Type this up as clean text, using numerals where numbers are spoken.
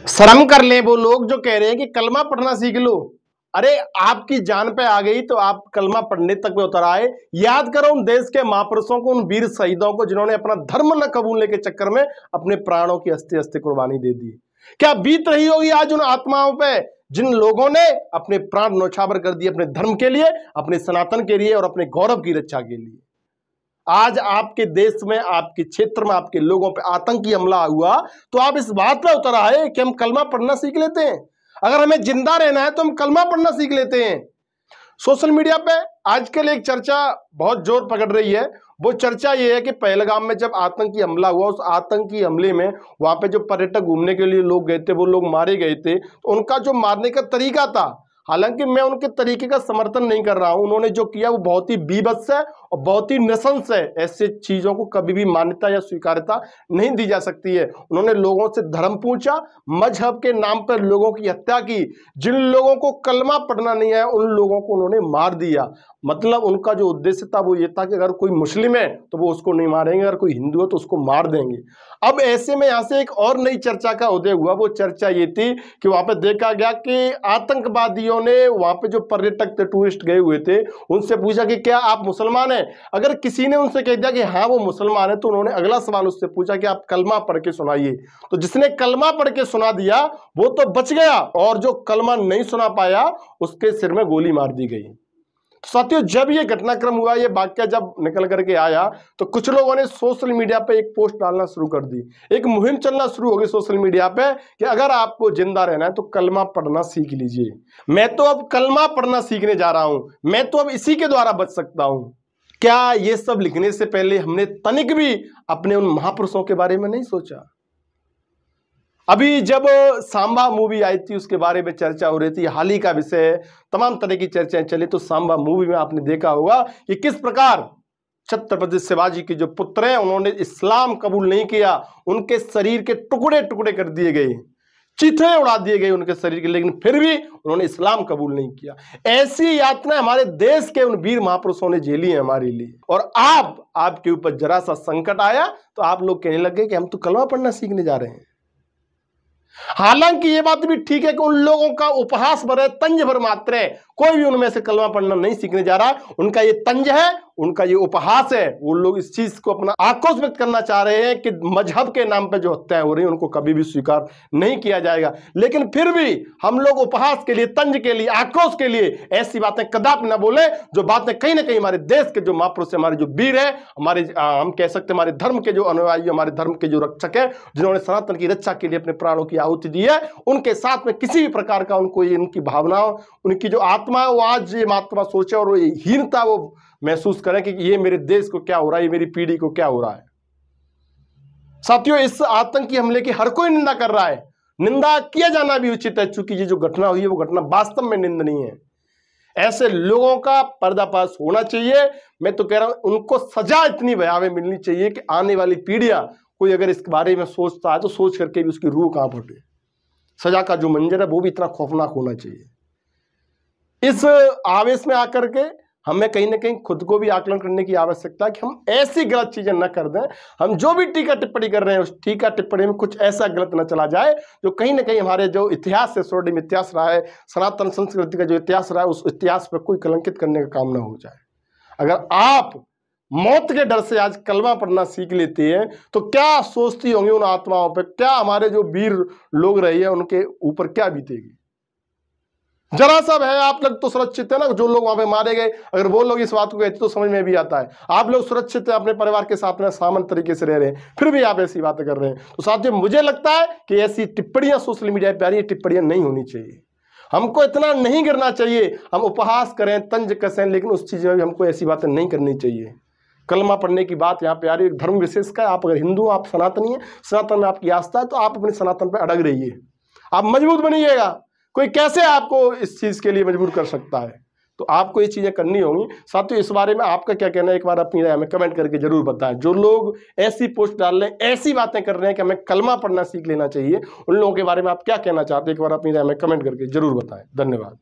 शर्म कर ले वो लोग जो कह रहे हैं कि कलमा पढ़ना सीख लो। अरे आपकी जान पे आ गई तो आप कलमा पढ़ने तक में उतर आए। याद करो उन देश के महापुरुषों को, उन वीर शहीदों को जिन्होंने अपना धर्म न कबूलने के चक्कर में अपने प्राणों की अस्ते अस्ते कुर्बानी दे दी। क्या बीत रही होगी आज उन आत्माओं पे जिन लोगों ने अपने प्राण न्यौछावर कर दिए अपने धर्म के लिए, अपने सनातन के लिए और अपने गौरव की रक्षा के लिए। आज आपके देश में, आपके क्षेत्र में, आपके लोगों पे आतंकी हमला हुआ तो आप इस बात पे उतर आए कि हम कलमा पढ़ना सीख लेते हैं। अगर हमें जिंदा रहना है तो हम कलमा पढ़ना सीख लेते हैं। सोशल मीडिया पे आजकल एक चर्चा बहुत जोर पकड़ रही है। वो चर्चा ये है कि पहलगाम में जब आतंकी हमला हुआ, उस आतंकी हमले में वहां पे जो पर्यटक घूमने के लिए लोग गए थे वो लोग मारे गए थे। तो उनका जो मारने का तरीका था, हालांकि मैं उनके तरीके का समर्थन नहीं कर रहा हूं, उन्होंने जो किया वो बहुत ही बीभत्स है और बहुत ही नृशंस है। ऐसे चीजों को कभी भी मान्यता या स्वीकार्यता नहीं दी जा सकती है। उन्होंने लोगों से धर्म पूछा, मजहब के नाम पर लोगों की हत्या की। जिन लोगों को कलमा पढ़ना नहीं है उन लोगों को उन्होंने मार दिया। मतलब उनका जो उद्देश्य था वो ये था कि अगर कोई मुस्लिम है तो वो उसको नहीं मारेंगे, अगर कोई हिंदू है तो उसको मार देंगे। अब ऐसे में यहां से एक और नई चर्चा का उदय हुआ। वो चर्चा ये थी कि वहां पे देखा गया कि आतंकवादियों ने वहां पे जो पर्यटक थे, टूरिस्ट गए हुए थे, उनसे पूछा कि क्या आप मुसलमान हैं। अगर किसी ने उनसे कह दिया कि हाँ वो मुसलमान है तो उन्होंने अगला सवाल उससे पूछा कि आप कलमा पढ़ के सुनाइए। तो जिसने कलमा पढ़ के सुना दिया वो तो बच गया और जो कलमा नहीं सुना पाया उसके सिर में गोली मार दी गई। साथियों, जब ये घटनाक्रम हुआ, ये वाक्य जब निकल करके आया तो कुछ लोगों ने सोशल मीडिया पे एक पोस्ट डालना शुरू कर दी। एक मुहिम चलना शुरू हो गई सोशल मीडिया पे कि अगर आपको जिंदा रहना है तो कलमा पढ़ना सीख लीजिए। मैं तो अब कलमा पढ़ना सीखने जा रहा हूं, मैं तो अब इसी के द्वारा बच सकता हूं। क्या ये सब लिखने से पहले हमने तनिक भी अपने उन महापुरुषों के बारे में नहीं सोचा? अभी जब सांबा मूवी आई थी उसके बारे में चर्चा हो रही थी, हाल ही का विषय है, तमाम तरह की चर्चाएं चली। तो सांबा मूवी में आपने देखा होगा कि किस प्रकार छत्रपति शिवाजी के जो पुत्र हैं उन्होंने इस्लाम कबूल नहीं किया, उनके शरीर के टुकड़े टुकड़े कर दिए गए, चीथड़े उड़ा दिए गए उनके शरीर के, लेकिन फिर भी उन्होंने इस्लाम कबूल नहीं किया। ऐसी यातना हमारे देश के उन वीर महापुरुषों ने झेली है हमारे लिए। और आपके ऊपर जरा सा संकट आया तो आप लोग कहने लगे कि हम तो कलमा पढ़ना सीखने जा रहे हैं। हालांकि ये बात भी ठीक है कि उन लोगों का उपहास भर है, तंज भर मात्र है। कोई भी उनमें से कलमा पढ़ना नहीं सीखने जा रहा। उनका ये तंज है, उनका ये उपहास है। वो लोग इस चीज को अपना आक्रोश व्यक्त करना चाह रहे हैं कि मजहब के नाम पर जो हत्याएं हो रही हैं उनको कभी भी स्वीकार नहीं किया जाएगा। लेकिन फिर भी हम लोग उपहास के लिए, तंज के लिए, आक्रोश के लिए ऐसी बातें कदापि न बोले जो बातें कहीं ना कहीं हमारे देश के जो महापुरुष, हमारे जो वीर है, हमारे हम कह सकते हैं हमारे धर्म के जो अनुयायी, हमारे धर्म के जो रक्षक है, जिन्होंने सनातन की रक्षा के लिए अपने प्राणों की आहुति दी है, उनके साथ में किसी भी प्रकार का उनको इनकी भावनाओं, उनकी जो आत्मा है वो आज ये आत्मा सोचे और हीनता वो महसूस करें कि ये मेरे देश को क्या हो रहा है, ये मेरी पीढ़ी को क्या हो रहा है। साथियों, इस आतंकी हमले की हर कोई निंदा कर रहा है, निंदा किया जाना भी उचित है, चूंकि ये जो घटना हुई है वो घटना वास्तव में निंदनीय है। ऐसे लोगों का पर्दाफाश होना चाहिए। मैं तो कह रहा हूं उनको सजा इतनी भयावह मिलनी चाहिए कि आने वाली पीढ़ियां, कोई अगर इस बारे में सोचता है तो सोच करके भी उसकी रूह कांप उठे। सजा का जो मंजर है वो भी इतना खौफनाक होना चाहिए। इस आवेश में आकर के हमें कहीं ना कहीं खुद को भी आकलन करने की आवश्यकता है कि हम ऐसी गलत चीजें न कर दें। हम जो भी टीका टिप्पणी कर रहे हैं उस टीका टिप्पणी में कुछ ऐसा गलत न चला जाए जो कहीं ना कहीं हमारे जो इतिहास है, स्वर्णिम इतिहास रहा है, सनातन संस्कृति का जो इतिहास रहा है, उस इतिहास पर कोई कलंकित करने का काम ना हो जाए। अगर आप मौत के डर से आज कलमा पढ़ना सीख लेते हैं तो क्या सोचती होंगी उन आत्माओं पर, क्या हमारे जो वीर लोग रहे हैं उनके ऊपर क्या बीतेगी। जरा सा है, आप लोग तो सुरक्षित है ना, जो लोग वहां पे मारे गए, अगर वो लोग इस बात को कहते तो समझ में भी आता है। आप लोग सुरक्षित है, अपने परिवार के साथ में सामन तरीके से रह रहे हैं, फिर भी आप ऐसी बातें कर रहे हैं। तो साथियों, मुझे लगता है कि ऐसी टिप्पणियां सोशल मीडिया पे आ रही है, टिप्पणियां नहीं होनी चाहिए। हमको इतना नहीं गिरना चाहिए, हम उपहास करें, तंज कसें, लेकिन उस चीज में भी हमको ऐसी बातें नहीं करनी चाहिए। कलमा पढ़ने की बात यहाँ पे आ रही है, धर्म विशेष का। आप अगर हिंदू, आप सनातनी है, सनातन में आपकी आस्था है, तो आप अपने सनातन पर अड़ग रहिए, आप मजबूत बनिएगा। कोई कैसे आपको इस चीज के लिए मजबूर कर सकता है? तो आपको ये चीजें करनी होंगी। साथियों, इस बारे में आपका क्या कहना है, एक बार अपनी राय हमें कमेंट करके जरूर बताएं। जो लोग ऐसी पोस्ट डाल रहे हैं, ऐसी बातें कर रहे हैं कि हमें कलमा पढ़ना सीख लेना चाहिए, उन लोगों के बारे में आप क्या कहना चाहते हैं, एक बार अपनी राय हमें कमेंट करके जरूर बताएं। धन्यवाद।